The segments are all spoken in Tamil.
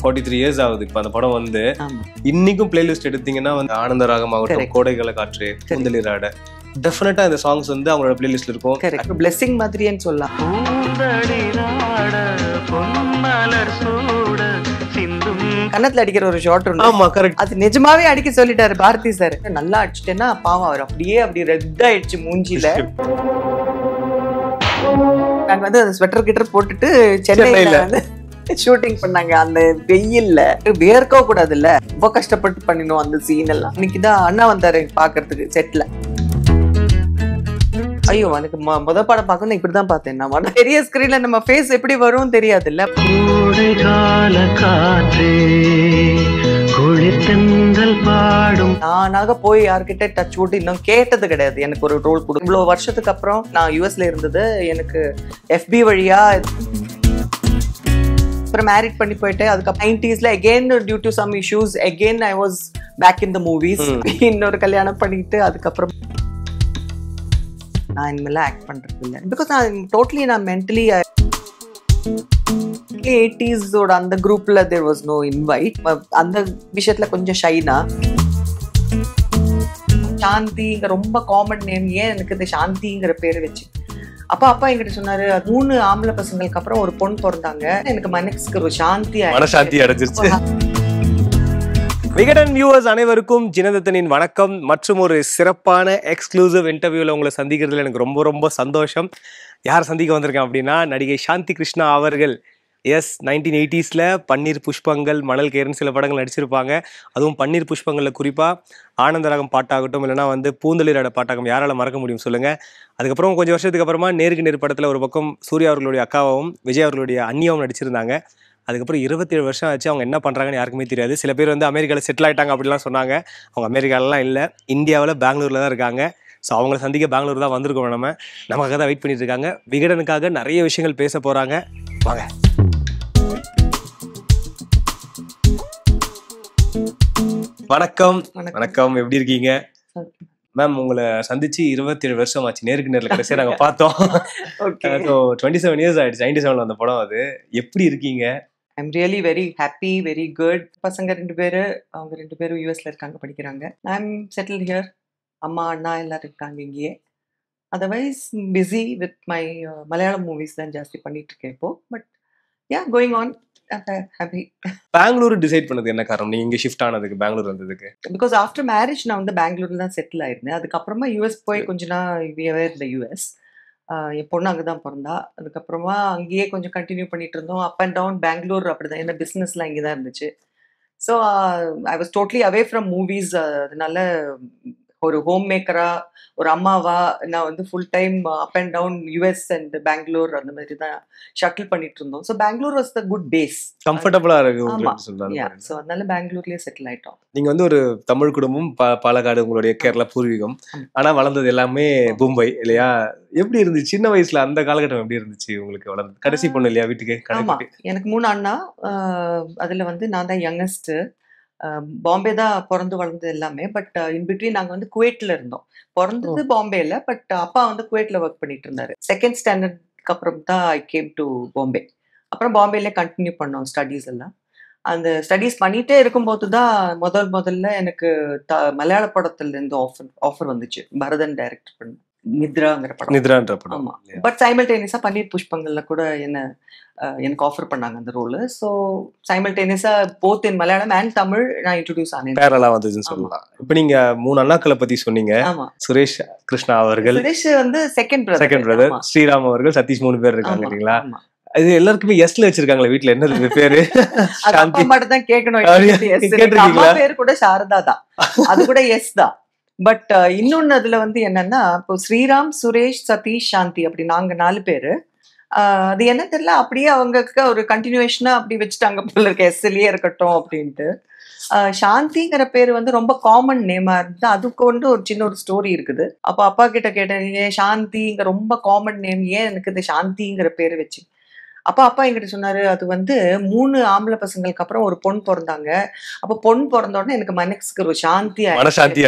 43 years ஆகுது இப்ப அந்த படம் வந்து. இன்னைக்கும் பிளேலிஸ்ட் எடுத்தீங்கன்னா வந்து ஆனந்த ராகம் ஆகட்டும், கோடைகால காற்று, கூந்தலிராட, டெஃபினட்டா இந்த சாங்ஸ் வந்து அவங்களோட பிளேலிஸ்ட்ல இருக்கும். பிளெஸிங் மாதிரின்னு சொல்லலாம். கன்னத்துல அடிக்கிற ஒரு ஷாட் உண்டு. ஆமா கரெக்ட். அது நிஜமாவே அடிக்க சொல்லிட்டாரு பாரதி சார். நல்லா அடிச்சிட்டேன்னா பாவம் அவர் அப்படியே அப்படி ரெட் ஆயிடுச்சு மூஞ்சில. நாங்க வந்து அந்த ஸ்வெட்டர் கிட்டர் போட்டுட்டு சென்னையில வந்து ஷூட்டிங் பண்ணாங்க. அந்த வெயில்ல வேர்க்க கூடாது இல்ல, ரொம்ப கஷ்டப்பட்டு பண்ணினோம் அந்த சீன் எல்லாம். இன்னைக்குதான் அண்ணா வந்தாரு பாக்குறதுக்கு செட்ல. ஐயோ எனக்கு முத படம் பார்க்கணும் இப்படிதான் பார்த்தேன். நான் பெரிய ஸ்கிரீன்ல நம்ம ஃபேஸ் எப்படி வரும் தெரியாது இல்ல. நானாக போய் யார்கிட்ட டச் விட்டு இன்னும் கேட்டது கிடையாது. எனக்கு ஒரு ரோல் கொடு. இவ்வளவு வருஷத்துக்கு அப்புறம் நான் யூஎஸ்ல இருந்தது எனக்கு எஃபி வழியா. அப்புறம் மேரிட் பண்ணி போயிட்டு அதுக்கப்புறம் 90s again due to some issues again I was back in the movies. இன்னொரு கல்யாணம் பண்ணிட்டு அதுக்கப்புறம் நான் இனிமேல் ஆக்ட் பண்றது இல்லை. பிகாஸ் நான் மென்டலி 80s அந்த குரூப்ல தேர் வாஸ் நோ இன்வைட். அந்த விஷயத்துல கொஞ்சம் ஷைனா. சாந்திங்க ரொம்ப காமன் நேம், ஏன் எனக்கு இந்த சாந்திங்கிற பேரு வச்சு. அப்பா என்கிட்ட சொன்னாரு 3 ஆம்பளை பசங்களுக்கு அப்புறம் ஒரு பொண்ணு பிறந்தாங்க, எனக்கு மனசுக்கு ஒரு சாந்தி அடைஞ்சிருச்சு. விகடன் வியூவர்ஸ் அனைவருக்கும் ஜினதத்தனின் வணக்கம். மற்றும் ஒரு சிறப்பான எக்ஸ்க்ளூசிவ் இன்டர்வியூல உங்களை சந்திக்கிறதுல எனக்கு ரொம்ப ரொம்ப சந்தோஷம். யார் சந்திக்க வந்திருக்கேன் அப்படின்னா நடிகை சாந்தி கிருஷ்ணா அவர்கள். 1980s பன்னீர் புஷ்பங்கள், மணல் கேரன் சில படங்கள் நடிச்சிருப்பாங்க. அதுவும் பன்னீர் புஷ்பங்களில் குறிப்பாக ஆனந்தராகம் பாட்டாகட்டும், இல்லைனா வந்து பூந்தளிராட பாட்டாகும், யாரால மறக்க முடியும் சொல்லுங்க. அதுக்கப்புறம் கொஞ்சம் வருஷத்துக்கு அப்புறமா நேருக்கு நேர் படத்தில் ஒரு பக்கம் சூர்யா அவர்களுடைய அக்காவும் விஜய் அவர்களுடைய அண்ணியாவும் நடிச்சிருந்தாங்க. அதுக்கப்புறம் 27 வருஷம் ஆச்சு. அவங்க என்ன பண்ணுறாங்கன்னு யாருக்குமே தெரியாது. சில பேர் வந்து அமெரிக்காவில் செட்டில் ஆகிட்டாங்க அப்படிலாம் சொன்னாங்க. அவங்க அமெரிக்காலலாம் இல்லை, இந்தியாவில் பெங்களூரில் தான் இருக்காங்க. ஸோ அவங்கள சந்திக்க பெங்களூர் தான் வந்திருக்கோம். நமக்காக தான் வெயிட் பண்ணிட்டு இருக்காங்க. விகடனுக்காக நிறைய விஷயங்கள் பேச போகிறாங்க. வாங்க. வணக்கம். வணக்கம், எப்படி இருக்கீங்க மேம்? உங்களை சந்திச்சு 27 வருஷம் ஆச்சு. நேருக்கு நேரில் கடைசியாக நாங்கள் பார்த்தோம். ஸோ 27 years ஆயிடுச்சு. 97 அந்த படம். அது எப்படி இருக்கீங்க? I'm really very happy, very good. பசங்க 2 பேரு, அவங்க 2 பேரும் யூஎஸ்ல இருக்காங்க, படிக்கிறாங்க. I'm settle here. அம்மா அண்ணா எல்லாரும் இருக்காங்க இங்கேயே. Otherwise busy with my Malayalam movies தான் ஜாஸ்தி பண்ணிட்டு இருக்கேன் இப்போ. But yeah, going on. Happy. Bangalore decide பண்ணதுக்கு என்ன காரணம்? நீங்க இங்க ஷிஃப்ட் ஆனதுக்கு, பெங்களூர் வந்ததுக்கு? பிகாஸ் ஆஃப்டர் மேரேஜ் நான் வந்து பெங்களூர்ல தான் செட்டில் ஆயிருந்தேன். அதுக்கப்புறமா யூஎஸ் போய் கொஞ்ச நாள் இந்த யூஎஸ். என் பொண்ணு அங்கே தான் பிறந்தா. அதுக்கப்புறமா அங்கேயே கொஞ்சம் கண்டினியூ பண்ணிட்டு இருந்தோம். அப் அண்ட் டவுன் பெங்களூர் அப்படிதான். ஏன்னா பிஸ்னஸ்லாம் இங்கே தான் இருந்துச்சு. So I was totally away from movies. அதனால ஒரு ஹோம் மேக்கரா, ஒரு அம்மாவா நான் வந்து full time up and down US and Bangalore அந்த மாதிரி தான் ஷட்டில் பண்ணிட்டு இருந்தோம். So Bangalore was the good base. கம்ஃபர்டபுளா இருக்கு. ஸோ அதனால பெங்களூர்லயே செட்டில் ஆயிட்டோம். நீங்க வந்து ஒரு தமிழ் குடும்பம், பாலக்காடு உங்களுடைய கேரளா பூர்வீகம். ஆனா வளர்ந்தது எல்லாமே மும்பை இல்லையா? எப்படி இருந்துச்சு சின்ன வயசுல அந்த காலகட்டம்? எப்படி இருந்துச்சு உங்களுக்கு? வளர்ந்து கடைசி பொண்ணு இல்லையா வீட்டுக்கு? ஆமா, எனக்கு 3 அண்ணா. அதுல வந்து நான் தான் யங்கஸ்ட். பாம்பே தான் பிறந்து வளர்ந்தது எல்லாமே. பட் இன்பிட்வீன் நாங்கள் வந்து குவைட்ல இருந்தோம். பிறந்தது பாம்பேல, பட் அப்பா வந்து குவைட்ல ஒர்க் பண்ணிட்டு இருந்தாரு. செகண்ட் ஸ்டாண்டர்ட்க்கு அப்புறம் தான் ஐ கேம் டு பாம்பே. அப்புறம் பாம்பேல கண்டினியூ பண்ணோம் ஸ்டடீஸ் எல்லாம். அந்த ஸ்டடீஸ் பண்ணிட்டே இருக்கும்போது தான் முதல்ல எனக்கு மலையாள படத்துல இருந்து ஆஃபர் வந்துச்சு. பரதன் டைரக்ட் பண்ண நித்ராங்கிற படம். ஆமா. பட் சைமல்டேனியஸா பன்னீர் புஷ்பங்கள்ல கூட எனக்கு ஆஃபர் பண்ணாங்க அந்த ரோல். ஸோ சைமல்டேனியஸா both in Malayalam and Tamil நான் இன்ட்ரோடியூஸ் ஆனேன். பேரலா வந்துச்சுன்னு சொல்லலாம். இப்போ நீங்க 3 அண்ணாக்களை பத்தி சொன்னீங்க. சுரேஷ் கிருஷ்ணா அவர்கள். சுரேஷ் வந்து செகண்ட் பிரதர். ஸ்ரீராம் அவர்கள், சதீஷ் 3 பேர் இருக்காங்க இல்லைங்களா? இது எல்லாருக்குமே எஸ்ல வச்சிருக்காங்களே வீட்டுல. என்ன பேரு? அப்பா மட்டும் தான் கேட்கணும். அம்மா பேரு கூட சாரதா தான். அது கூட எஸ் தான். பட் இன்னொன்னு அதுல வந்து என்னன்னா, இப்போ ஸ்ரீராம், சுரேஷ், சதீஷ், சாந்தி அப்படி நாங்க 4 பேரு. அது என்ன தெரியல, அப்படியே அவங்களுக்கு ஒரு கண்டினியூஷனா அப்படி வச்சுட்டாங்க போல இருக்க, எஸ்எல்ஏ இருக்கட்டும் அப்படின்ட்டு. சாந்திங்கிற பேர் வந்து ரொம்ப காமன் நேமா இருந்து அதுக்கு வந்து ஒரு சின்ன ஒரு ஸ்டோரி இருக்குது. அப்போ அப்பா கிட்ட கேட்டேன், ஏன் சாந்திங்க ரொம்ப காமன் நேம், ஏன் எனக்கு இந்த சாந்திங்கிற பேர் வச்சு. அப்பா என்கிட்ட சொன்னாரு, அது வந்து 3 ஆம்பளை பசங்களுக்கு அப்புறம் ஒரு பொண்ணு பிறந்தாங்க. அப்ப பொண்ணு பிறந்த உடனே எனக்கு மனசுக்கு ஒரு சாந்தி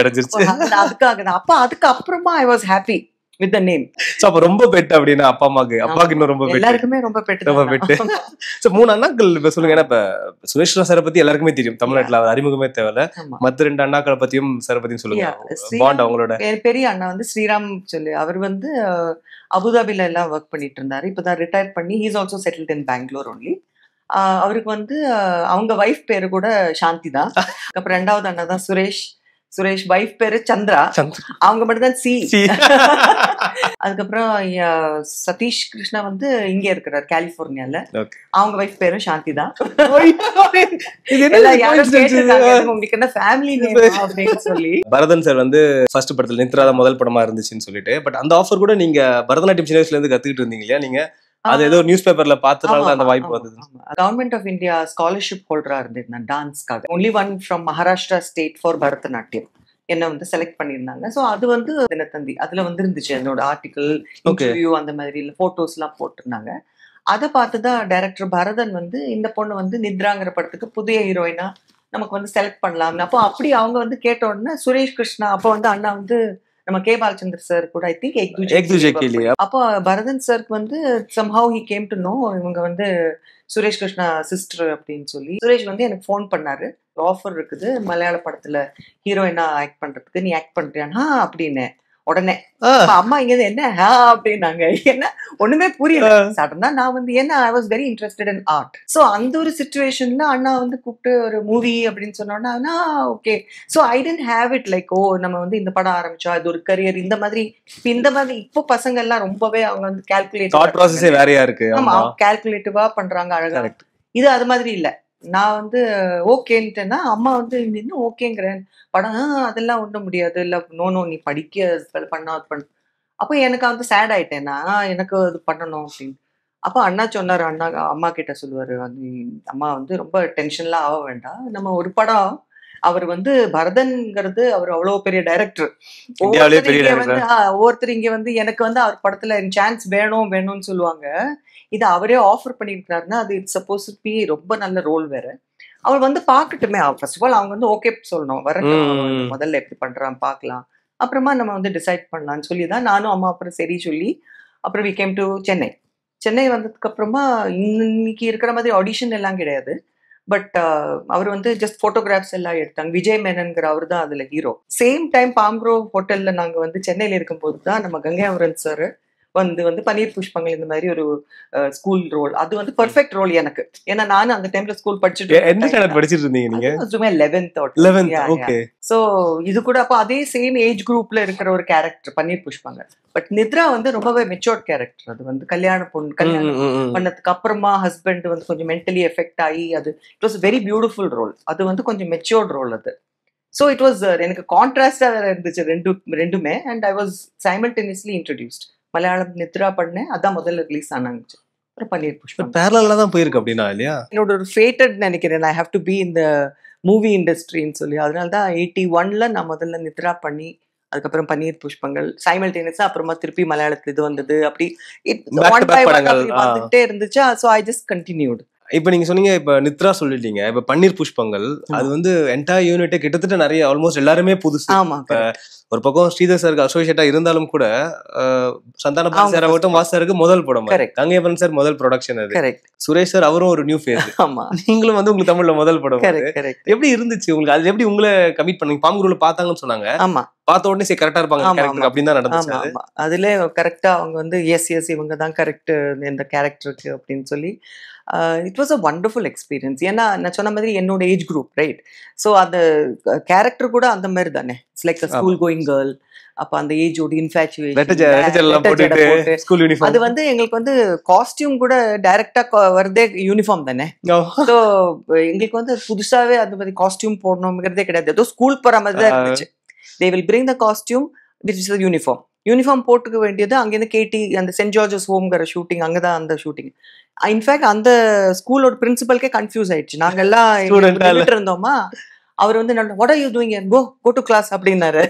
அடைஞ்சிருச்சு. அதுக்காக தான். அதுக்கு அப்புறமா I was happy. With the name. So அப்ப ரொம்ப பெட் அப்படின்னா அப்பா அப்பாக்கு இன்னும் ரொம்ப பெட். எல்லாருக்குமே ரொம்ப பெட். ரொம்ப பெட். சோ 3 அண்ணாக்கள் இப்ப சொல்லுங்க. ஏன்னா இப்ப சுரேஷ் சாரை பத்தி எல்லாருக்குமே தெரியும், தமிழ்நாட்டுல அறிமுகமே தேவையில்ல. மத்த 2 அண்ணாக்களை பத்தியும் சாரை பத்தியும் சொல்லுங்க. பாண்ட் அவங்களோட. பெரிய அண்ணா வந்து ஸ்ரீராம் சொல்லி, அவர் வந்து அபுதாபில எல்லாம் ஒர்க் பண்ணிட்டு இருந்தாரு. இப்பதான் ரிட்டையர் பண்ணி he is also settled in Bangalore only. அவருக்கு வந்து அவங்க வைஃப் பேரு கூட சாந்தி தான். அப்புறம் 2வது அண்ணா தான் சுரேஷ். வைஃப் பேரு சந்திரா. அவங்க மட்டும் தான் சி. அதுக்கப்புறம் சதீஷ் கிருஷ்ணா வந்து இங்க இருக்கிறார் கலிபோர்னியால. அவங்க வைஃப் பேரும் சாந்தி தான். உங்களுக்கு என்ன ஃபேமிலி நேம் அப்படின்னு சொல்லி. பரதன் சார் வந்து ஃபர்ஸ்ட் படத்துல நித்ரா தான் முதல் படமா இருந்துச்சுன்னு சொல்லிட்டு, பட் அந்த ஆஃபர் கூட நீங்க பரதநாட்டியம் சின்ன வயசுல இருந்து கத்துக்கிட்டு இருந்தீங்க இல்லையா? நீங்க அது ஏதோ நியூஸ் பேப்பர்ல பார்த்ததால அந்த வாய்ப்பு வந்தது. கவர்மெண்ட் ஆஃப் இந்தியா ஸ்காலர்ஷிப் ஹோல்டரா இருந்தேன் டான்ஸ்க்காக. Only one from Maharashtra state for Bharatanatyam என்ன வந்து செலக்ட் பண்ணியிருந்தாங்க. ஸோ அது வந்து தினத்தந்தி அதுல வந்து இருந்துச்சு என்னோட ஆர்டிகிள், இன்டர்வியூ அந்த மாதிரி போட்டோஸ் எல்லாம் போட்டிருந்தாங்க. அதை பார்த்துதான் டைரக்டர் பரதன் வந்து இந்த பொண்ணு வந்து நித்ராங்கிற படத்துக்கு புதிய ஹீரோயினா நமக்கு வந்து செலக்ட் பண்ணலாம்னு. அப்போ அப்படி அவங்க வந்து கேட்ட உடனே சுரேஷ் கிருஷ்ணா, அப்போ வந்து அண்ணா வந்து நம்ம கே பாலச்சந்தர் சார் கூட ஐ திங்க் அப்போ பரதன் சாருக்கு வந்து somehow he came to know இவங்க வந்து சுரேஷ் கிருஷ்ணா சிஸ்டர் அப்படின்னு சொல்லி. சுரேஷ் வந்து எனக்கு ஃபோன் பண்ணாரு, ஆஃபர் இருக்குது மலையாள படத்துல ஹீரோயினா ஆக்ட் பண்றதுக்கு, நீ ஆக்ட் பண்றியானா அப்படின்னு. உடனே அம்மா இங்க என்ன அப்படின்னாங்க. என்ன ஒண்ணுமே புரியல. சடனா நான் வந்து ஏன்னா I was very interested in art. So அந்த ஒரு சிச்சுவேஷன்ல அண்ணா வந்து கூப்பிட்டு ஒரு மூவி அப்படின்னு சொன்னோன்னா okay. So I tend have it like oh நம்ம வந்து இந்த படம் ஆரம்பிச்சா இது ஒரு கரியர் இந்த மாதிரி. இப்போ பசங்க எல்லாம் ரொம்பவே அவங்க வந்து கால்குலேட்டிவா பண்றாங்க அழகா. இது அது மாதிரி இல்ல. நான் வந்து ஓகேன்ட்டேன்னா அம்மா வந்து இன்னும் ஓகேங்கிறேன் படம் அதெல்லாம் ஒண்ணும் முடியாது இல்ல நோ நீ படிக்க பண்ண. அப்போ எனக்கு வந்து சேட் ஆயிட்டேன்னா எனக்கு அது பண்ணணும் அப்படின்னு. அப்போ அண்ணா சொன்னாரு, அண்ணா அம்மா கிட்ட சொல்லுவாரு, அம்மா வந்து ரொம்ப டென்ஷன்லாம் ஆக வேண்டாம், நம்ம ஒரு படம் அவர் வந்து பரதன்ங்கிறது அவர் அவ்வளவு பெரிய டைரக்டர். ஒவ்வொருத்தர் இங்க வந்து எனக்கு வந்து அவர் படத்துல சான்ஸ் வேணும்னு சொல்லுவாங்க. இது அவரே ஆஃபர் பண்ணிருக்காருன்னா அது இட்ஸ் சப்போஸ் பி ரொம்ப நல்ல ரோல் வேற. அவர் வந்து பாக்கட்டுமே. ஃபர்ஸ்ட் ஆஃப் ஆல் அவங்க வந்து ஓகே சொல்லணும், வரட்டும் முதல்ல எப்படி பண்றான் பாக்கலாம், அப்புறமா நம்ம வந்து டிசைட் பண்ணலாம்னு சொல்லிதான் நானும் அம்மா அப்புறம் சரி சொல்லி அப்புறம் வி கேம் டு சென்னை வந்ததுக்கு அப்புறமா இன்னைக்கு இருக்கிற மாதிரி ஆடிஷன் எல்லாம் கிடையாது. பட் அவர் வந்து ஜஸ்ட் போட்டோகிராஃப்ஸ் எல்லாம் எடுத்தாங்க. விஜய் மேனன்கிற அவர் தான் அதுல ஹீரோ. சேம் டைம் பாம்க்ரோவ் ஹோட்டல்ல நாங்க வந்து சென்னையில இருக்கும்போது தான் நம்ம கங்கையாமரன் சார் வந்து பன்னீர் புஷ்பங்கள் இந்த மாதிரி ஒரு ஸ்கூல் ரோல். அது வந்து பெர்ஃபெக்ட் ரோல் எனக்கு. ஏன்னா நானும் அந்த டைம்ல ஸ்கூல் படிச்சுட்டு இருந்தீங்க. 11th. ஓகே. சோ இது கூட அப்ப அதே சேம் ஏஜ் குரூப்ல இருக்கிற ஒரு கேரக்டர் பன்னீர் புஷ்பங்கள். பட் நித்ரா வந்து ரொம்பவே மெச்சூர்ட் கேரக்டர். அது வந்து கல்யாணம் பண்ணதுக்கு அப்புறமா ஹஸ்பண்ட் வந்து கொஞ்சம் மென்டலி எஃபெக்ட் ஆகி அது it was very beautiful role. அது வந்து கொஞ்சம் மெச்சூர்ட் ரோல் அது. ஸோ இட் வாஸ் எனக்கு கான்ட்ராஸ்டா வேற இருந்துச்சு ரெண்டுமே. And I was simultaneously introduced. Malayalam Nidra பண்ணேன், அதான் முதல்ல ரிலீஸ் ஆனாங்க. அப்புறம் பன்னீர் புஷ்பம் பேரலா தான் போயிருக்கு அப்படின்னா இல்லையா? என்னோட ஒரு ஃபேட்டட் நினைக்கிறேன், ஐ ஹேவ் டு பி இந்த மூவி இண்டஸ்ட்ரின்னு சொல்லி. அதனால தான் 81ல நான் முதல்ல நித்ரா பண்ணி அதுக்கப்புறம் பன்னீர் புஷ்பங்கள் சைமல்டேனியஸா அப்புறமா திருப்பி மலையாளத்துல இது வந்தது. அப்படி வந்துட்டே இருந்துச்சு. So I just continued. இப்ப நீங்க சொன்னீங்க, இப்ப நித்ரா சொல்லிட்டீங்க, இப்ப பன்னீர் புஷ்பங்கள் அது வந்து என்டையர் யூனிட்டே கிட்டத்தட்ட நிறைய ஆல்மோஸ்ட் எல்லாருமே புதுசு. ஒரு பக்கம் ஸ்ரீதர் சாருக்கு அசோசியேட்டா இருந்தாலும் கூட சந்தான சார் ஆகட்டும் வாசாருக்கு முதல் படம், கங்கையப்பன் சார் முதல் ப்ரொடக்ஷன் அது. சுரேஷ் சார் அவரும் ஒரு நியூ ஃபேஸ். நீங்களும் வந்து உங்களுக்கு தமிழ்ல முதல் படம். எப்படி இருந்துச்சு உங்களுக்கு? அது எப்படி உங்களை கமிட் பண்ணீங்க? பாம்குருல பார்த்தாங்கன்னு சொன்னாங்க. ஆமா, பார்த்த உடனே சரி கரெக்டா இருப்பாங்க அப்படின்னு தான் நடந்துச்சு. அதுல கரெக்டா அவங்க வந்து எஸ் இவங்க தான் கரெக்ட் இந்த கேரக்டருக்கு அப்படின்னு சொல்லி it was a wonderful experience. ஏன்னா நான் சொன்ன மாதிரி என்னோட ஏஜ் குரூப் ரைட். ஸோ அந்த கேரக்டர் கூட அந்த மாதிரி தானே, it's like a school going girl. அப்ப அந்த ஏஜோட இன்ஃபேச்சுவேஷன் அது வந்து எங்களுக்கு வந்து காஸ்டியூம் கூட டைரக்டா வருதே யூனிஃபார்ம் தானே. ஸோ எங்களுக்கு வந்து புதுசாவே அந்த மாதிரி காஸ்டியூம் போடணுங்கிறதே கிடையாது. ஏதோ ஸ்கூல் போற மாதிரி தான் இருந்துச்சு. They will bring the costume which is the uniform போட்டுக்க வேண்டியது. அங்கேருந்து கேடி அந்த சென்ட் ஜார்ஜஸ் ஹோம்ங்கிற ஷூட்டிங், அங்கதான் அந்த ஷூட்டிங். இன்ஃபேக்ட் அந்த ஸ்கூலோட பிரின்சிபல்கே கன்ஃபியூஸ் ஆயிடுச்சு. நாங்க எல்லாம் இருந்தோமா, அவர் வந்து what are you doing here, go to class அப்படின்னாரு.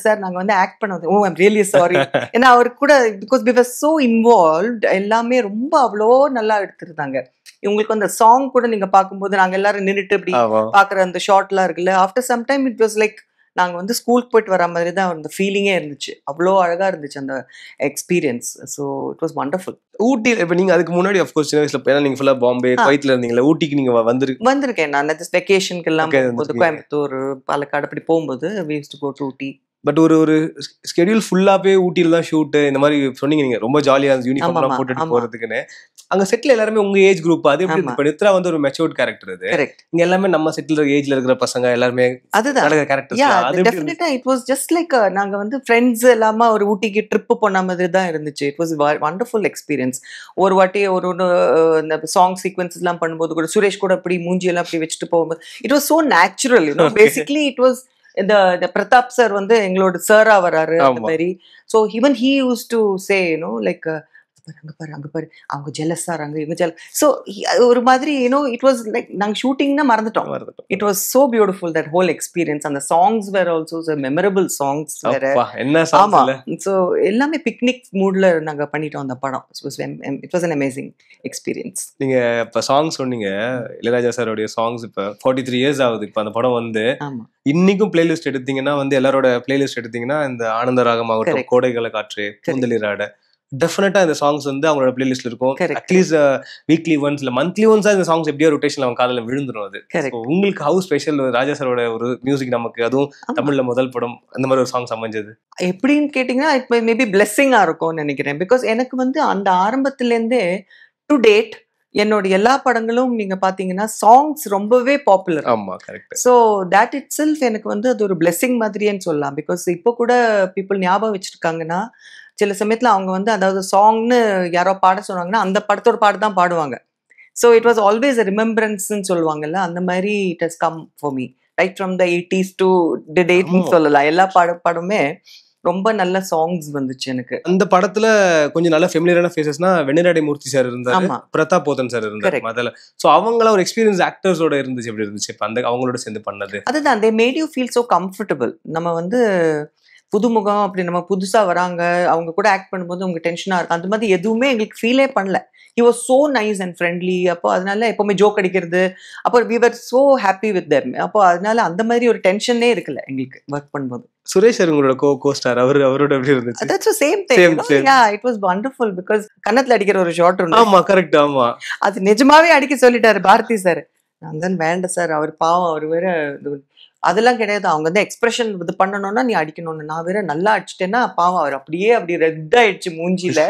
சார் நாங்க வந்து ஆக்ட் பண்ணது. Oh I'm really sorry. ஏன்னா அவர் கூட because we were so involved, எல்லாமே ரொம்ப அவ்வளோ நல்லா எடுத்திருந்தாங்க. இவங்களுக்கு அந்த சாங் கூட நீங்க பார்க்கும்போது நாங்க எல்லாரும் நின்றுட்டு இப்படி பாக்குற அந்த ஷார்ட்லாம் இருக்குல்ல, after some time it was like நாங்க வந்து ஸ்கூலுக்கு போயிட்டு வர மாதிரி தான் அந்த ஃபீலிங்கே இருந்துச்சு. அவ்வளோ அழகா இருந்துச்சு அந்த experience. So it was wonderful. Ooty இப்ப நீங்க அதுக்கு முன்னாடி அஃப்கோர்ஸ் சின்ன வயசுல ஏன்னா நீங்க ஃபுல்லா பாம்பே குவைத்ல இருந்தீங்களா, ஊட்டிக்கு நீங்க வந்திருக்கேன் நான் வெக்கேஷனுக்கு எல்லாம் Okay, போகும்போது கோயம்புத்தூர் பாலக்காடு அப்படி போகும்போது we used to go to Ooty. But ஒரு ஸ்கெடியூல் ஃபுல்லாவே ஊட்டியில தான் ஷூட் இந்த மாதிரி சொன்னீங்க, நீங்க ரொம்ப ஜாலியா யூனிஃபார்ம் எல்லாம் போட்டுட்டு போறதுக்குன்னு. அங்க செட்டில் எல்லாருமே உங்க ஏஜ் குரூப், அது எப்படி இப்ப நித்ரா வந்து ஒரு மெச்சூர்ட் கேரக்டர், அது இங்க எல்லாமே நம்ம செட்டில் ஏஜ்ல இருக்கிற பசங்க எல்லாருமே அதுதான் கேரக்டர்ஸ். டெஃபினட்டா இட் வாஸ் ஜஸ்ட் லைக் நாங்க வந்து ஃப்ரெண்ட்ஸ் எல்லாமே ஒரு ஊட்டிக்கு ட்ரிப் போன மாதிரி தான் இருந்துச்சு. It was wonderful experience. ஒரு வாட்டி ஒரு இந்த சாங் சீக்வன்ஸ் எல்லாம் பண்ணும்போது கூட சுரேஷ் கூட அப்படி மூஞ்சி எல்லாம் அப்படி வச்சுட்டு போகும்போது it was so natural. Basically it was இந்த பிரதாப் சார் வந்து எங்களோட சாரா வராரு அந்த மாதிரி. So even he use to say like அங்க பாரு அவங்க ஜெலஸா இருக்காங்க இவங்க ஜெல. ஸோ ஒரு மாதிரி இட் வாஸ் லைக் நாங்கள் ஷூட்டிங்னா மறந்துட்டோம். It was so beautiful that whole experience. அந்த சாங்ஸ் வேற ஆல்சோ மெமரபிள் சாங்ஸ் வேற. ஆமா, ஸோ எல்லாமே பிக்னிக் மூட்ல நாங்க பண்ணிட்டோம் அந்த படம். It was an amazing experience. நீங்க இப்ப சாங்ஸ் சொன்னீங்க, இளையராஜா சாரோடைய சாங்ஸ் இப்ப 43 years ஆகுது இப்ப அந்த படம் வந்து. இன்னைக்கும் பிளேலிஸ்ட் எடுத்தீங்கன்னா வந்து எல்லாரோட பிளேலிஸ்ட் எடுத்தீங்கன்னா இந்த ஆனந்த ராகம் ஆகட்டும், கோடைகால காற்று, கூந்தலிராட, டெஃபினட்டா இந்த சாங்ஸ் வந்து அவங்களோட பிளேலிஸ்ட்ல இருக்கும். அட்லீஸ்ட் வீக்லி ஒன்ஸ் இல்ல மந்த்லி ஒன்ஸா இந்த சாங்ஸ் எப்படியோ ரொட்டேஷன்ல அவங்க காதுல விழுந்துரும். அது உங்களுக்கு ஹவு ஸ்பெஷல் ராஜா சாரோட ஒரு மியூசிக் நமக்கு, அதுவும் தமிழ்ல முதல் படம், அந்த மாதிரி ஒரு சாங்ஸ் அமைஞ்சது எப்படின்னு கேட்டீங்கன்னா இட் மேபி பிளெஸிங்கா இருக்கும்னு நினைக்கிறேன். பிகாஸ் எனக்கு வந்து அந்த ஆரம்பத்துல இருந்தே டு டேட் என்னோட எல்லா படங்களும் நீங்க பாத்தீங்கன்னா சாங்ஸ் ரொம்பவே பாப்புலர். ஆமா, correct. So that it self எனக்கு வந்து அது ஒரு பிளெஸிங் மாதிரின்னு சொல்லலாம். பிகாஸ் இப்போ கூட பீப்புள் ஞாபகம் வச்சிருக்காங்கன்னா சில சமயத்துல அவங்க வந்து அதாவது சாங்னு யாரோ பாட சொன்னாங்கன்னா அந்த படத்தோட பாட்டு தான் பாடுவாங்க. ஸோ இட் வாஸ் ஆல்வேஸ் ரிமெம்பரன்ஸ்ன்னு சொல்லுவாங்கல்ல, அந்த மாதிரி it has come for me right from the 80s to the date சொல்லலாம். எல்லா படமே ரொம்ப நல்ல சாங்ஸ் வந்துச்சு எனக்கு. அந்த படத்துல கொஞ்சம் நல்ல ஃபெமிலியரான ஃபேஸஸ்னா வெண்ணிராடை மூர்த்தி சார் இருந்தாரு, பிரதாப் போத்தன் சார் இருந்தாரு முதல்ல. சோ அவங்கள ஒரு எக்ஸ்பீரியன்ஸ் ஆக்டர்ஸோட இருந்துச்சு, எப்படி இருந்துச்சு இப்ப அந்த அவங்களோட சேர்ந்து பண்ணது? அதுதான், they made you feel so comfortable. நம்ம வந்து புதுமுகம் அப்படி நம்ம புதுசா வராங்க, அவங்க கூட ஆக்ட் பண்ணும்போது உங்க டென்ஷனா இருக்கு, அந்த மாதிரி எதுவுமே எங்களுக்கு ஃபீலே பண்ணல. he was so nice and friendly. அப்போ அதனால எப்பவுமே ஜோக் அடிக்கிறது, அப்போ we were so happy with them. அப்போ அதனால அந்த மாதிரி ஒரு டென்ஷனே இருக்குல்ல எங்களுக்கு ஒர்க் பண்ணும்போது. சுரேஷ் சார் உங்களோட கோஸ்டார், அவரோட எப்படி இருந்துச்சு? That's the same thing. Yeah, it was wonderful because கன்னத்துல அடிக்கிற ஒரு ஷாட் உண்டு. ஆமா, கரெக்ட். ஆமா, அது நிஜமாவே அடிக்க சொல்லிட்டாரு பாரதி சார். நான் தான் வேண்டாம் சார், அவர் பாவம், அவர் வேற அதெல்லாம் கிடையாது, அவங்க வந்து எக்ஸ்பிரஷன் இது பண்ணணும்னா நீ அடிக்கணும்னு. நான் வேற நல்லா அடிச்சிட்டேன்னா பாவம் அவர் அப்படியே அப்படி ரெட் ஆயிடுச்சு மூஞ்சில.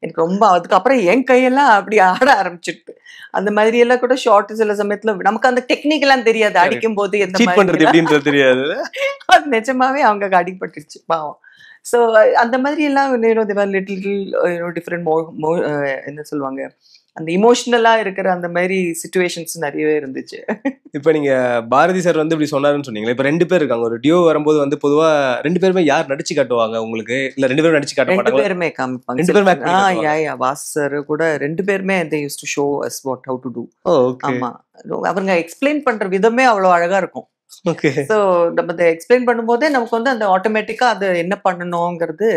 எனக்கு ரொம்ப அதுக்கப்புறம் என் கையெல்லாம் அப்படி ஆட ஆரம்பிச்சிட்டு அந்த மாதிரி எல்லாம் கூட ஷார்ட் சில சமயத்துல நமக்கு அந்த டெக்னிக் எல்லாம் தெரியாது, அடிக்கும் போது எந்த மாதிரி தெரியாது. அது நிஜமாவே அவங்க அடிபட்டுருச்சு பாவம். ஸோ அந்த மாதிரி எல்லாம் லிட்டில் டிஃப்ரெண்ட் என்ன சொல்லுவாங்க, அந்த இமோஷனலா இருக்கிற அந்த மாதிரி சிச்சுவேஷன்ஸ் நிறையவே இருந்துச்சு. இப்ப நீங்க பாரதி சார் வந்து இப்படி சொன்னாருன்னு சொன்னீங்களா, இப்ப 2 பேர் இருக்காங்க. ஒரு டியோ வரும்போது வந்து பொதுவா 2 பேருமே யார் நடிச்சு காட்டுவாங்க உங்களுக்கு, இல்ல 2 பேரும் நடிச்சு காட்ட மாட்டாங்க? 2 பேருமே காமிப்பாங்க. 2 பேருமே வாஸ் சார் கூட 2 பேருமே they used to show us how to do. ஆமா, அவங்க எக்ஸ்பிளைன் பண்ற விதமே அவ்வளவு அழகா இருக்கும். ஸோ நம்ம அதை எக்ஸ்பிளைன் பண்ணும்போதே நமக்கு வந்து அந்த ஆட்டோமேட்டிக்கா அது என்ன பண்ணணுங்கிறது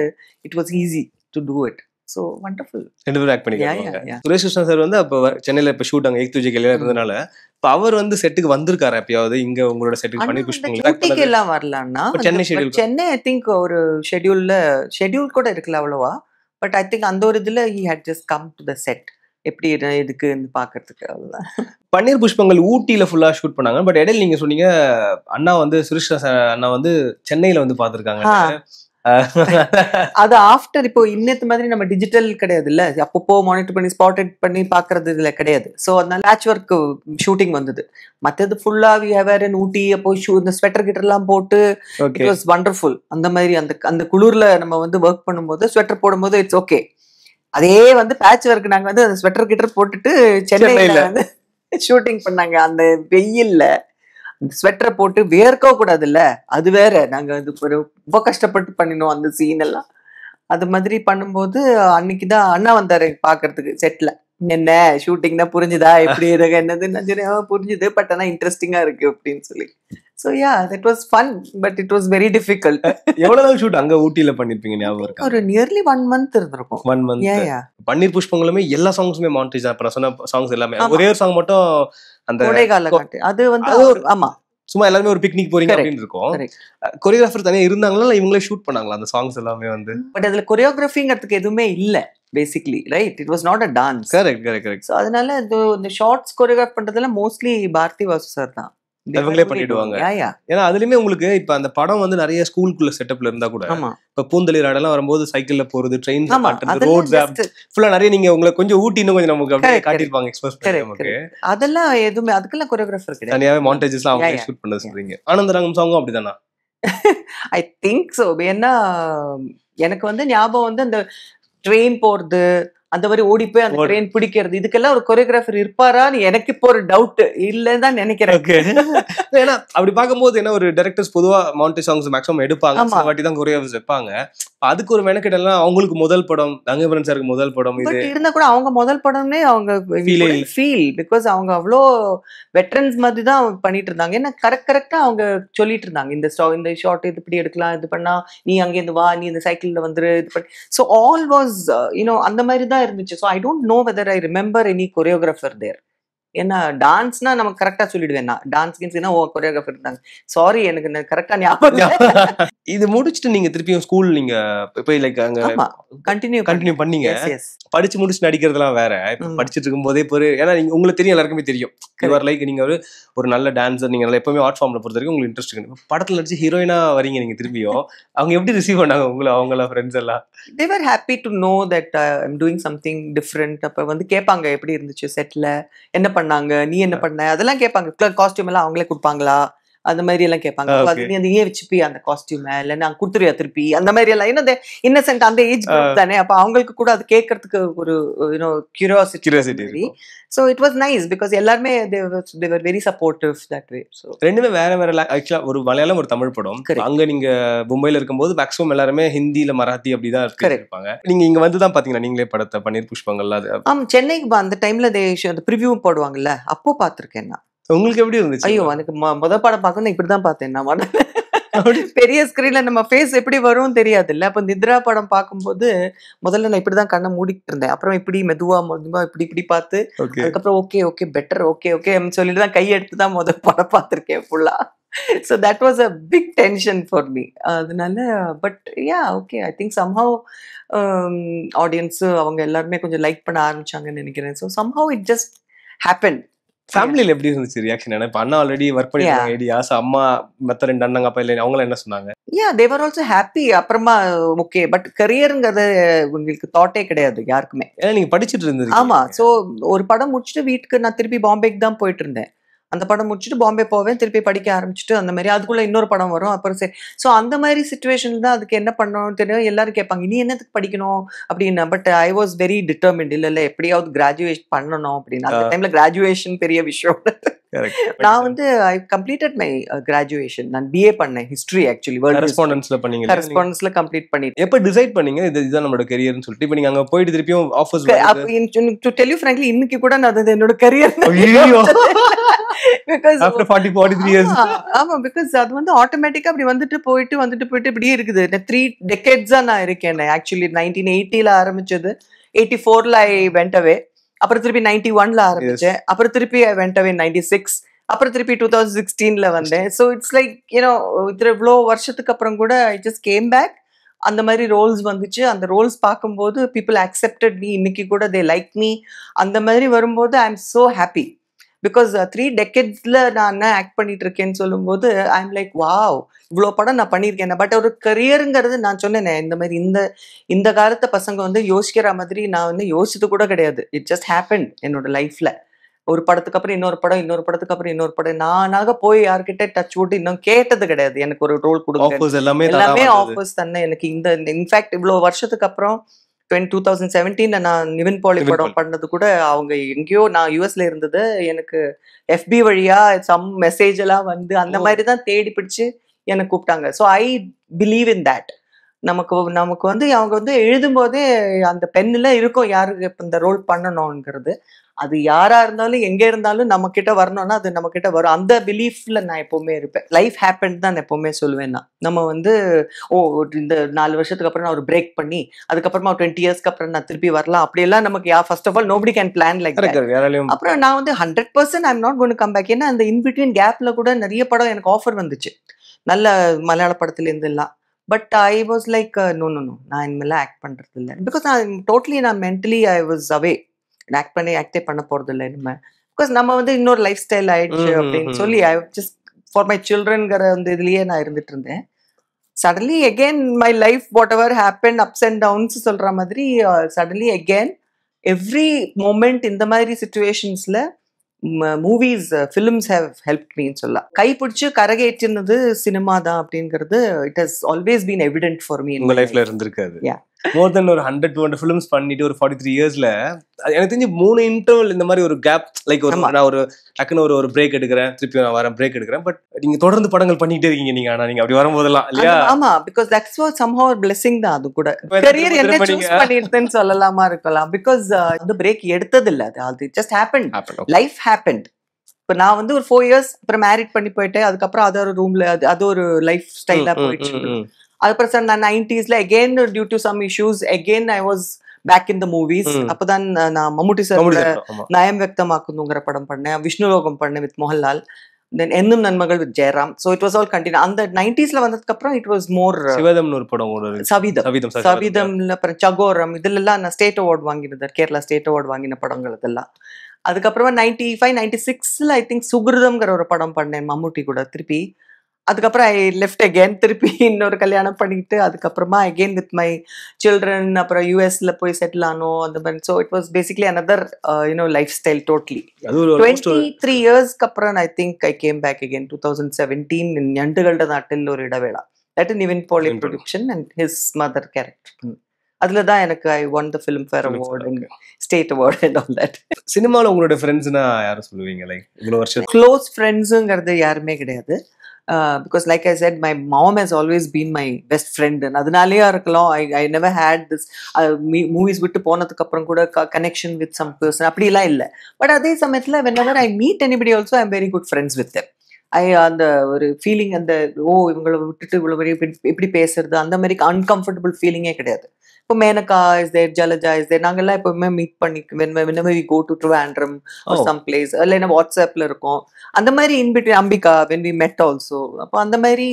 it was easy to do it. So wonderful. 2 பேரும் ஆக்ட் பண்ணிருக்காங்க. சுரேஷ் கிருஷ்ணா சார் வந்து அப்ப சென்னையில இப்ப ஷூட் அங்க ஏக்துஜிக்கல இருந்தனால இப்ப அவர் வந்து செட்டுக்கு வந்திருக்காரு எப்பயாவது இங்க உங்களோட செட்டுக்கு பண்ணி புஷ்பங்க எல்லாம் வரலன்னா சென்னை ஐ திங்க் ஒரு ஷெட்யூல் கூட இருக்குல்ல அவ்வளவா. பட் ஐ திங்க் அந்த ஒரு இதுல he had just come to the set எப்படி இதுக்குன்னு பாக்குறதுக்கு. அவ்வளவுதான். பன்னீர் புஷ்பங்கள் ஊட்டியில ஃபுல்லா ஷூட் பண்ணாங்க. பட் இடையில நீங்க சொன்னீங்க அண்ணா வந்து சுரேஷ் அண்ணா வந்து சென்னையில வந்து பாத்துருக்காங்க. அது ஆஃப்டர் இப்போ இன்னத்து மாதிரி நம்ம டிஜிட்டல் கிடையாது இல்ல, அப்பப்போ மானிட்டர் பண்ணி ஸ்பாட்டட் பண்ணி பாக்குறது இதுல கிடையாது. ஸோ அதனால பேட்ச் ஒர்க் ஷூட்டிங் வந்தது. மற்றது ஃபுல்லா வி ஹேவர் இன் ஊட்டி. அப்போ இந்த ஸ்வெட்டர் கிட்டர் எல்லாம் போட்டு இட் வாஸ் வண்டர்ஃபுல். அந்த மாதிரி அந்த குளிர்ல நம்ம வந்து ஒர்க் பண்ணும்போது ஸ்வெட்டர் போடும்போது இட்ஸ் ஓகே. அதே வந்து பேட்ச் ஒர்க் நாங்க வந்து அந்த ஸ்வெட்டர் கிட்டர் போட்டுட்டு சென்னையில வந்து ஷூட்டிங் பண்ணாங்க. அந்த வெயில்ல ஸ்வெட்டரை போட்டு வேர்க்க கூடாது இல்ல, அது வேற. நாங்க அது ரொம்ப கஷ்டப்பட்டு பண்ணினோம் அந்த சீன் எல்லாம். அது மாதிரி பண்ணும்போது அன்னைக்குதான் அண்ணா வந்தாரு பாக்குறதுக்கு செட்ல. என்ன ஷூட்டிங் தான் புரிஞ்சுதா எப்படி இருக்கு என்னது புரிஞ்சுது, பட் ஆனா இன்ட்ரெஸ்டிங்கா இருக்கு அப்படின்னு சொல்லி. So yeah, that was fun, but it was very difficult. எவ்வளவு நாள் ஷூட் அங்க ஊட்டில பண்ணிருப்பீங்க ஞாபகம் இருக்கா? ஒரு நியர்லி 1 month இருந்திருக்கும். 1 month. பன்னீர் புஷ்பங்களுமே எல்லா சாங்ஸுமே மாண்டேஜ் தான். அப்புறம் சொன்ன சாங்ஸ் எல்லாமே ஒரே ஒரு சாங் மட்டும் அந்த கோடைகால காட்டு அது வந்து ஆமா சும்மா எல்லாருமே ஒரு பிக்னிக் போறீங்க Correct. அப்படின்னு இருக்கும். Correct. கொரியோகிராஃபர் தனியா இருந்தாங்களா இல்ல இவங்களே ஷூட் பண்ணாங்களா அந்த சாங்ஸ் எல்லாமே வந்து? பட் அதுல கொரியோகிராஃபிங்கிறதுக்கு எதுவுமே இல்ல basically, right? It was not a dance. Correct. So அதனால இந்த ஷார்ட்ஸ் கொரியோகிராஃப் பண்றதுல மோஸ்ட்லி பாரதி வாசு சார் தான். இவங்களே பண்ணிடுவாங்க. ஏன்னா அதுலயுமே உங்களுக்கு இப்ப அந்த படம் வந்து நிறைய ஸ்கூலுக்குள்ள செட்டப்ல இருந்தா கூட ஆமா இப்ப பூந்தளிர் ஆடெல்லாம் வரும்போது சைக்கிள்ல போறது, ட்ரெயின் ஆமா காட்டுறது, ரோட்ஸ் ஃபுல்லா நிறைய நீங்க உங்களை கொஞ்சம் ஊட்டி இன்னும் கொஞ்சம் நமக்கு அப்படியே Correct, காட்டியிருப்பாங்க, எக்ஸ்பிரஸ் பண்ணி நமக்கு. அதெல்லாம் எதுவுமே அதுக்கெல்லாம் கொரியோகிராஃபர் கிடையாது. தனியாவே மாண்டேஜஸ்லாம் அவங்க ஷூட் பண்ணது சொல்றீங்க. ஆனந்தராகம் சாங்கும் அப்படிதானா? I think so. ஏன்னா எனக்கு வந்து ஞாபகம் வந்து அந்த ட்ரெயின் போறது, அந்த மாதிரி ஓடி போய் அந்த ட்ரெயின் பிடிக்கிறது, இதுக்கெல்லாம் ஒரு கொரியோகிராஃபர் இருப்பாரான்னு எனக்கு இப்போ ஒரு டவுட் இல்லைன்னு தான் நினைக்கிறேன். ஏன்னா அப்படி பார்க்கும்போது என்ன ஒரு டைரக்டர்ஸ் பொதுவா மாண்டேஜ் சாங்ஸ் மேக்ஸிமம் எடுப்பாங்க, சில வாட்டி தான் கொரியோகிராஃபர்ஸ் வைப்பாங்க. அதுக்கு ஒரு மெனக்கெடலாம். அவங்களுக்கு முதல் படம், கங்கபரன் சாருக்கு முதல் படம் இது. பட் இருந்தா கூட அவங்க முதல் படம்னே அவங்க ஃபீல் பிகாஸ் அவங்க அவ்வளோ வெட்டரன்ஸ் மாதிரி தான் பண்ணிட்டு இருந்தாங்க. ஏன்னா கரெக்டா அவங்க சொல்லிட்டு இருந்தாங்க, இந்த ஷார்ட் இது இப்படி எடுக்கலாம், இது பண்ணா நீ அங்கேருந்து வா, நீ இந்த சைக்கிள்ல வந்துரு, இது பண்ணி. ஸோ ஆல் வாஸ் அந்த மாதிரி தான் இருந்துச்சு. So I don't know whether I remember any choreographer there. ஏன்னா டான்ஸ்னா நமக்கு கரெக்டா சொல்லிடுவேன் நான். டான்ஸ் கின்ஸ்னா கொரியோகிராஃபர் இருந்தாங்க. சாரி, எனக்கு கரெக்டா ஞாபகம். இது முடிச்சுட்டு நீங்க திருப்பியும் ஸ்கூல் நீங்க போய் லைக் அங்க கண்டினியூ பண்ணீங்க. படிச்சு முடிச்சு நடிக்கிறதுலாம் வேற. இப்ப படிச்சுட்டு இருக்கும் போதே ஏன்னா நீங்க உங்களுக்கு தெரியும், எல்லாருக்குமே தெரியும் யுவர் லைக் நீங்க ஒரு நல்ல டான்சர், நீங்க எப்பவுமே ஆர்ட் ஃபார்ம்ல பொறுத்த வரைக்கும் உங்களுக்கு இன்ட்ரெஸ்ட் இருக்கு. படத்துல நடிச்சு ஹீரோயினா வரீங்க நீங்க திரும்பியும். அவங்க எப்படி ரிசீவ் பண்ணாங்க உங்களை, அவங்கள ஃப்ரெண்ட்ஸ் எல்லாம்? they were happy to know that I'm doing something different. அப்ப வந்து கேட்பாங்க எப்படி இருந்துச்சு செட்ல, என்ன பண்ணாங்க, நீ என்ன பண்ண, அதெல்லாம் கேட்பாங்க. காஸ்டியூம் எல்லாம் அவங்களே கொடுப்பாங்களா, அந்த மாதிரி எல்லாம் கேட்பாங்க. நீ அந்த ஏன் வச்சுப்பி அந்த காஸ்டியூம், இல்ல நான் குடுத்துறியா திருப்பி, அந்த மாதிரி எல்லாம். ஏன்னா இன்னசென்ட் அந்த ஏஜ் குரூப் தானே. அப்ப அவங்களுக்கு கூட அது கேட்கறதுக்கு ஒரு curiosity. So it was nice because எல்லாருமே they were very supportive that way. So ரெண்டுமே வேற ஆக்சுவலா ஒரு மலையாளம் ஒரு தமிழ் படம். அங்க நீங்க மும்பைல இருக்கும்போது மேக்ஸிமம் எல்லாருமே ஹிந்தில மராத்தி அப்படிதான் இருப்பாங்க. நீங்க இங்க வந்து தான் பாத்தீங்கன்னா நீங்களே படத்தை பன்னீர் புஷ்பங்கள்ல சென்னைக்கு அந்த டைம்ல அந்த ப்ரிவியூ போடுவாங்கல்ல, அப்போ பாத்திருக்கேன் நான். உங்களுக்கு எப்படி இருந்துச்சு? ஐயோ, எனக்கு முதல் படம் பார்க்கணும் இப்படிதான் பார்த்தேன் நான். பெரிய ஸ்கிரீன்ல நம்ம ஃபேஸ் எப்படி வரும் தெரியாது இல்ல. அப்ப நித்ரா படம் பார்க்கும்போது முதல்ல நான் இப்படிதான் கண்ணை மூடிட்டு இருந்தேன். அப்புறம் இப்படி மெதுவா இப்படி பார்த்து அதுக்கப்புறம் ஓகே பெட்டர் ஓகே சொல்லிட்டு தான் கையெடுத்து தான் முதல் படம் பார்த்திருக்கேன் ஃபுல்லா. So that was a big tension for me. அதனால but okay, I think somehow audience அவங்க எல்லாருமே கொஞ்சம் லைக் பண்ண ஆரம்பிச்சாங்கன்னு நினைக்கிறேன். So somehow it just happen. ஃபேமிலியில எப்படி இருந்துச்சு ரியாக்ஷன்? இப்ப அண்ணா ஆல்ரெடி ஒர்க் பண்ணிருக்காங்க ஐடியா. அம்மா மத்த ரெண்டு அண்ணங்க அப்பா இல்ல அவங்க என்ன சொன்னாங்க? they were also happy. அப்புறமா ஓகே, பட் கரியர்ங்கிறது உங்களுக்கு தாட்டே கிடையாது யாருக்குமே. ஏன்னா நீங்க படிச்சுட்டு இருந்தீங்க. ஆமா. சோ ஒரு படம் முடிச்சுட்டு வீட்டுக்கு நான் திருப்பி பாம்பேக்கு தான் போயிட்டு இருந்தேன். அந்த படம் முடிச்சுட்டு பாம்பே போவேன், திருப்பி படிக்க ஆரம்பிச்சுட்டு அந்த மாதிரி அதுக்குள்ள இன்னொரு படம் வரும். அப்புறம் சரி, ஸோ அந்த மாதிரி சுச்சுவேஷன் தான். அதுக்கு என்ன பண்ணணும்னு தெரியும். எல்லாரும் கேட்பாங்க நீ என்னத்துக்கு படிக்கணும் அப்படின்னு. But I was very determined. இல்ல எப்படியாவது கிராஜுவேட் பண்ணணும் அப்படின்னு. அந்த டைம்ல கிராஜுவேஷன் பெரிய விஷயம். நான் வந்து ஐ கம்ப்ளீட்டட் மை கிராஜுவேஷன். நான் பிஏ பண்ணேன் ஹிஸ்டரி. ஆக்சுவலி கரஸ்பாண்டன்ஸ்ல பண்ணீங்க. கரஸ்பாண்டன்ஸ்ல கம்ப்ளீட் பண்ணிட்டேன். எப்ப டிசைட் பண்ணீங்க இதுதான் நம்மளோட கரியர்னு சொல்லிட்டு? இப்போ நீங்க அங்க போயிட்டு திருப்பியும் offers to tell you frankly இன்னைக்கு கூட நான் அது என்னோட கரியர் because after 43 years. ஆமா, because அது வந்து ஆட்டோமேட்டிக்கா அப்படி வந்துட்டு போயிட்டு இப்படியே இருக்குது. 3 decades நான் இருக்கேன். ஆக்சுவலி 1980ல ஆரம்பிச்சது, 84ல ஐ வெண்ட் அவே. அப்புறம் திருப்பி 91ல ஆரம்பிச்சேன். அப்புறம் திருப்பி ஐ வெண்ட் அவே 96. அப்புறம் திருப்பி 2016ல வந்தேன். ஸோ இட்ஸ் லைக் இவ்வளோ வருஷத்துக்கு அப்புறம் கூட ஐ ஜஸ்ட் கேம் பேக். அந்த மாதிரி ரோல்ஸ் வந்துச்சு. அந்த ரோல்ஸ் பார்க்கும்போது பீப்புள் அக்செப்டட் மீ. இன்னைக்கு கூட தே லைக் மீ. அந்த மாதிரி வரும்போது I am so happy. Because 3 டெக்கேட்ஸ்ல நான் என்ன ஆக்ட் பண்ணிட்டு இருக்கேன்னு சொல்லும்போது ஐ எம் லைக் வாவ், இவ்வளோ படம் நான் பண்ணியிருக்கேன். பட் ஒரு கரியருங்கிறது நான் சொன்னேன், இந்த மாதிரி இந்த காலத்து பசங்க வந்து யோசிக்கிற மாதிரி நான் வந்து யோசிச்சது கூட கிடையாது. இட் ஜஸ்ட் ஹேப்பன் என்னோட லைஃப்ல. ஒரு படத்துக்கு அப்புறம் இன்னொரு படம், இன்னொரு படத்துக்கு அப்புறம் இன்னொரு படம். நானாக போய் யார்கிட்ட டச் விட்டு இன்னும் கேட்டது கிடையாது. எனக்கு ஒரு ரோல் கொடுங்க, எல்லாமே ஆஃபர்ஸ் தானே எனக்கு. இன்ஃபேக்ட் இவ்வளோ வருஷத்துக்கு அப்புறம் 2017ல நான் நிவின் பாலி படம் பண்ணது கூட அவங்க எங்கேயோ, நான் யூஎஸ்ல இருந்தது, எனக்கு எஃபி வழியா சம் மெசேஜ் எல்லாம் வந்து அந்த மாதிரி தான் தேடி பிடிச்சு எனக்கு கூப்பிட்டாங்க. So I believe in that. நமக்கு நமக்கு வந்து அவங்க வந்து எழுதும்போதே அந்த பென்னில் இருக்கும் யாருக்கு இப்போ இந்த ரோல் பண்ணணுங்கிறது. அது யாரா இருந்தாலும் எங்க இருந்தாலும் நம்ம கிட்ட வரணும்னா அது நம்ம கிட்ட வரும். அந்த பிலீஃப்ல நான் எப்பவுமே இருப்பேன். லைஃப் ஹேப்பன் தான் நான் எப்பவுமே சொல்லுவேன் நான். நம்ம வந்து இந்த 4 வருஷத்துக்கு அப்புறம் நான் ஒரு பிரேக் பண்ணி அதுக்கப்புறமா 20 இயர்ஸ்க்கு அப்புறம் நான் திருப்பி வரலாம் அப்படியெல்லாம் நமக்கு first of all nobody can plan like that. அப்புறம் நான் வந்து 100% I'm not going to come back. ஏன்னா அந்த இன்பிட்வீன் கேப்ல கூட நிறைய படம் எனக்கு ஆஃபர் வந்துச்சு, நல்ல மலையாள படத்துல இருந்து எல்லாம். But I was like no no no, நான் இனிமேல் ஆக்ட் பண்றது இல்லை. பிகாஸ் நான் டோட்டலி நான் மென்டலி ஐ வாஸ் அவே. ஆக்டே பண்ண போறது இல்லை இனிமே. பிகாஸ் நம்ம வந்து இன்னொரு லைஃப் ஸ்டைல் ஆயிடுச்சு அப்படின்னு சொல்லி ஐ ஜஸ்ட் ஃபார் மை சில்ட்ரன்கிற அந்த இதுலயே நான் இருந்துட்டு இருந்தேன். Suddenly again my life whatever happen ups and downs சொல்ற மாதிரி சடன்லி அகெயின் எவ்ரி மொமெண்ட் இந்த மாதிரி சிச்சுவேஷன்ஸ்ல மூவிஸ் ஃபிலிம்ஸ் ஹேவ் ஹெல்ப் மீன்னு சொல்லலாம். கைப்பிடிச்சு கரகேற்றினது சினிமா தான் அப்படிங்கிறது it has always been evident for me. உங்க லைஃப்ல இருந்திருக்காது. மோர் தென் ஒரு 100-200 ஃபிலிம்ஸ் பண்ணிட்டு ஒரு 43 இயர்ஸ்ல எனக்கு தெரிஞ்சு 3 இன்டர்வல் இந்த மாதிரி ஒரு கேப், லைக் ஒரு நான் ஒரு டக்குன்னு ஒரு பிரேக் எடுக்கிறேன், திருப்பி நான் வரேன், பிரேக் எடுக்கிறேன். பட் நீங்க தொடர்ந்து படங்கள் பண்ணிட்டே இருக்கீங்க நீங்க. ஆனா நீங்க அப்படி வரும்போதெல்லாம் இல்லையா? ஆமா, because that's what somehow a blessing தான். அது கூட கரியர் என்ன சூஸ் பண்ணிட்டேன்னு சொல்லலாமா இருக்கலாம். பிகாஸ் இந்த பிரேக் எடுத்தது இல்ல, அது ஜஸ்ட் ஹேப்பன். Life happen. இப்போ நான் வந்து ஒரு 4 இயர்ஸ் அப்புறம் மேரிட் பண்ணி போயிட்டு அதுக்கப்புறம் அது ஒரு ரூம்ல அது ஒரு லைஃப் ஸ்டைலா போயிடுச்சு. அதுக்கப்புறம் நான் 90s again due to some issues again I was back in the movies. அப்பதான் நான் மம்முட்டி சார் நயம் வியக்தமாக்குங்கிற படம் பண்ணேன், விஷ்ணுலோகம் பண்ணேன் with Mohanlal, then Ennum Nanmakal with Jayaram. So it was all continue. அந்த 90sல வந்ததுக்கு அப்புறம் இட் வாஸ் மோர் சிவதம்னு ஒரு படம், சவிதம்ல அப்புறம் சகோரம், இதுல நான் ஸ்டேட் அவார்டு வாங்கினேன், கேரளா ஸ்டேட் அவார்டு வாங்கின படங்கள் இதெல்லாம். அதுக்கப்புறமா 95-96ல ஐ திங்க் சுகிருதம்ங்கிற ஒரு படம் பண்ணேன் மம்முட்டி கூட திருப்பி. அதுக்கப்புறம் ஐ லெஃப்ட் அகெயின், திருப்பி இன்னொரு கல்யாணம் பண்ணிக்கிட்டு அதுக்கப்புறமா அகெயின் வித் மை சில்ட்ரன் அப்புறம் யூஎஸ்ல போய் செட்டில் ஆனோம் அந்த மாதிரி. So it was basically another life style totally. 23 இயர்ஸ்க்கு அப்புறம் I think I came back again 2017 ഞണ്ടുകളുടെ നാട്ടിൽ ஒரு இடைவேளா. That is Nivin Pauly production and his mother character. அதுல தான் எனக்கு I won the Filmfare award and state award and all that. சினிமாவில் உங்களோட ஃப்ரெண்ட்ஸ்னா யாரும் சொல்லுவீங்க? லைக் இவ்வளோ வருஷம் க்ளோஸ் ஃப்ரெண்ட்ஸுங்கிறது யாருமே கிடையாது. Because like I said, my mom has always been my best friend. And அதனாலேயே இருக்கலாம் I never had this movies விட்டு போனதுக்கு அப்புறம் கூட connection with some person அப்படிலாம் இல்லை. பட் அதே சமயத்தில் whenever I meet anybody also I'm very good friends with them. அந்த ஒரு ஃபீலிங், அந்த இவங்களை விட்டுட்டு இவ்வளோ பெரிய எப்படி பேசுறது அந்த மாதிரி அன்கம்ஃபர்டபுள் ஃபீலிங்கே கிடையாது. இப்போ Menaka is there, Jalaja is there, நாங்கள்லாம் எப்பவுமே மீட் பண்ணி whenever we go to Trivandrum or some place, இல்லைன்னா வாட்ஸ்அப்ல இருக்கும் அந்த மாதிரி. In between Ambika when we met also, அப்போ அந்த மாதிரி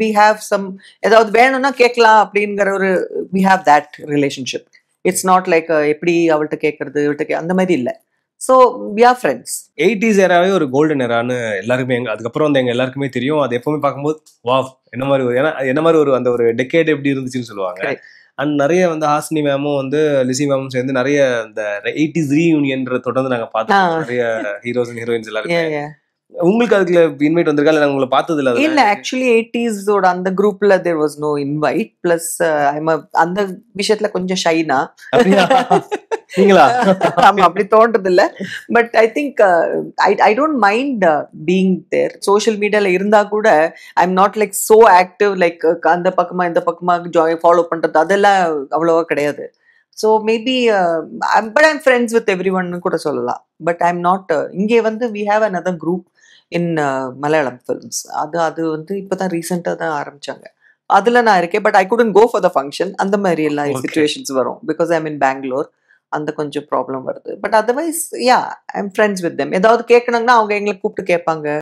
we have some ஏதாவது வேணும்னா கேட்கலாம் அப்படிங்கிற ஒரு we have that relationship. It's not like எப்படி அவள்கிட்ட கேட்கறது இவள்கிட்ட அந்த மாதிரி இல்லை. So we are friends. 80s ஏராவே ஒரு கோல்டன் ஏரான்னு எல்லாருக்குமே அதுக்கப்புறம் வந்து எங்க எல்லாருக்குமே தெரியும். அது எப்பவுமே பார்க்கும்போது வாவ் என்ன மாதிரி ஒரு என்ன மாதிரி ஒரு அந்த ஒரு டெக்கேட் எப்படி இருந்துச்சுன்னு சொல்லுவாங்க. அண்ட் நிறைய வந்து ஹாசினி மேமும் வந்து லிசி மேமும் சேர்ந்து நிறைய இந்த 80s ரீயூனியன்ற தொடர்ந்து நாங்க பார்த்தோம். நிறைய ஹீரோஸ் அண்ட் ஹீரோயின்ஸ் எல்லாருமே. உங்களுக்கு அதுக்குள்ள இன்வைட் வந்திருக்கா? இல்ல உங்களை பார்த்தது இல்ல? இல்ல, ஆக்சுவலி 80s ஓட அந்த குரூப்ல there was no invite. Plus அந்த விஷயத்துல கொஞ்சம் ஷைனா நீங்களா? ஆமா, அப்படி தோன்றது இல்ல. But I think I don't mind being there. Social மீடியால இருந்தா கூட I am not like so active, like அந்த பக்கமா இந்த பக்கமா ஃபாலோ பண்றது அதெல்லாம் அவ்வளவா கிடையாது. So maybe but I'm friends with everyone கூட சொல்லலாம். பட் ஐ எம் நாட் இங்கே வந்து we have another group in Malayalam films. அது வந்து இப்போதான் ரீசெண்டாக தான் ஆரம்பிச்சாங்க. அதுல நான் இருக்கேன். But I couldn't go for the function. அந்த மாதிரி எல்லாம் சிச்சுவேஷன்ஸ் வரும். Because I am in Bangalore. அந்த கொஞ்சம் ப்ராப்ளம் வருது. But otherwise yeah I am friends with them. ஏதாவது கேட்கணுங்கன்னா அவங்க எங்களை கூப்பிட்டு கேட்பாங்க.